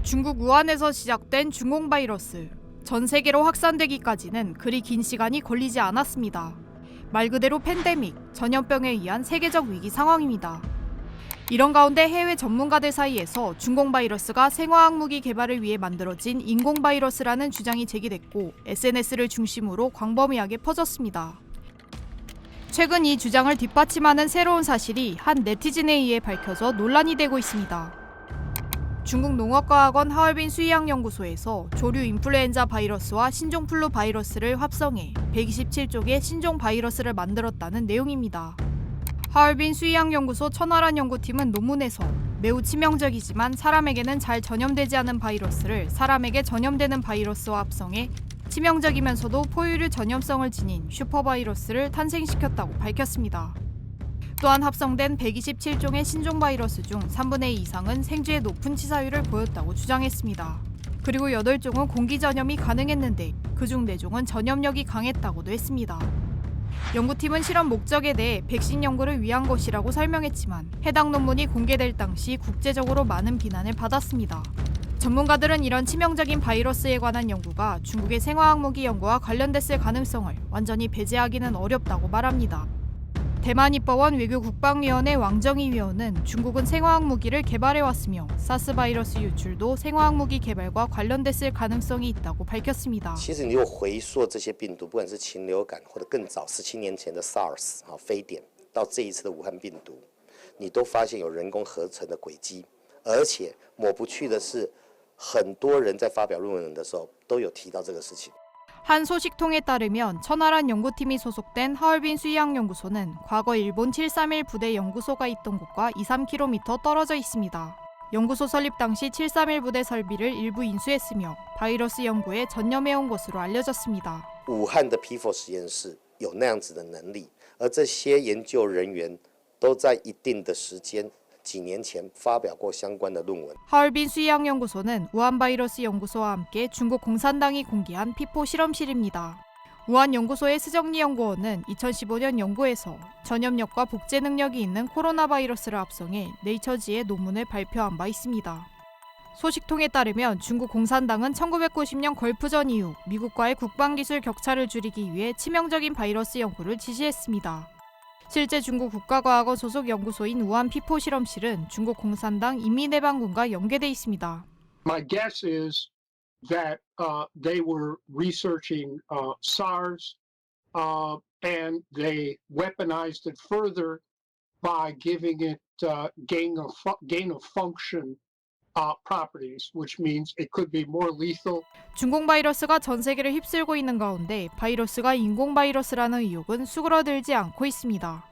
중국 우한에서 시작된 중공 바이러스. 전 세계로 확산되기까지는 그리 긴 시간이 걸리지 않았습니다. 말 그대로 팬데믹, 전염병에 의한 세계적 위기 상황입니다. 이런 가운데 해외 전문가들 사이에서 중공 바이러스가 생화학 무기 개발을 위해 만들어진 인공 바이러스라는 주장이 제기됐고 SNS를 중심으로 광범위하게 퍼졌습니다. 최근 이 주장을 뒷받침하는 새로운 사실이 한 네티즌에 의해 밝혀져 논란이 되고 있습니다. 중국 농업과학원 하얼빈 수의학연구소에서 조류 인플루엔자 바이러스와 신종플루 바이러스를 합성해 127종의 신종 바이러스를 만들었다는 내용입니다. 하얼빈 수의학연구소 천하란 연구팀은 논문에서 매우 치명적이지만 사람에게는 잘 전염되지 않은 바이러스를 사람에게 전염되는 바이러스와 합성해 치명적이면서도 포유류 전염성을 지닌 슈퍼바이러스를 탄생시켰다고 밝혔습니다. 또한 합성된 127종의 신종 바이러스 중 3분의 2 이상은 생쥐의 높은 치사율을 보였다고 주장했습니다. 그리고 8종은 공기 전염이 가능했는데 그중 4종은 전염력이 강했다고도 했습니다. 연구팀은 실험 목적에 대해 백신 연구를 위한 것이라고 설명했지만 해당 논문이 공개될 당시 국제적으로 많은 비난을 받았습니다. 전문가들은 이런 치명적인 바이러스에 관한 연구가 중국의 생화학 무기 연구와 관련됐을 가능성을 완전히 배제하기는 어렵다고 말합니다. 대만 입법원 외교국방위원회 왕정희 위원은 중국은 생화학 무기를 개발해왔으며 사스 바이러스 유출도 생화학 무기 개발과 관련됐을 가능성이 있다고 밝혔습니다. 其实你有回溯这些病毒，不管是禽流感或者更早17年前的 SARS 非典，到这一次的武汉病毒，你都发现有人工合成的轨迹，而且抹不去的是，很多人在发表论文的时候都有提到这个事情。 한 소식통에 따르면 천하란 연구팀이 소속된 하얼빈 수의학연구소는 과거 일본 731 부대 연구소가 있던 곳과 2-3km 떨어져 있습니다. 연구소 설립 당시 731 부대 설비를 일부 인수했으며 바이러스 연구에 전념해온 것으로 알려졌습니다. 武汉的 P4 实验室有那样子的能力，而这些研究人员都在一定的时间。 几年前发表过相关的论文。 하얼빈 수의학연구소는 우한 바이러스 연구소와 함께 중국 공산당이 공개한 P4 실험실입니다. 우한 연구소의 스정리 연구원은 2015년 연구에서 전염력과 복제 능력이 있는 코로나 바이러스를 합성해 네이처지에 논문을 발표한 바 있습니다. 소식통에 따르면 중국 공산당은 1990년 걸프전 이후 미국과의 국방기술 격차를 줄이기 위해 치명적인 바이러스 연구를 지시했습니다. 실제 중국 국가과학원 소속 연구소인 우한 P4 실험실은 중국 공산당 인민해방군과 연계돼 있습니다. My guess is that they were researching SARS and they weaponized it further by giving it gain of function properties, which means it could be more lethal. 중공 바이러스가 전 세계를 휩쓸고 있는 가운데 바이러스가 인공 바이러스라는 의혹은 수그러들지 않고 있습니다.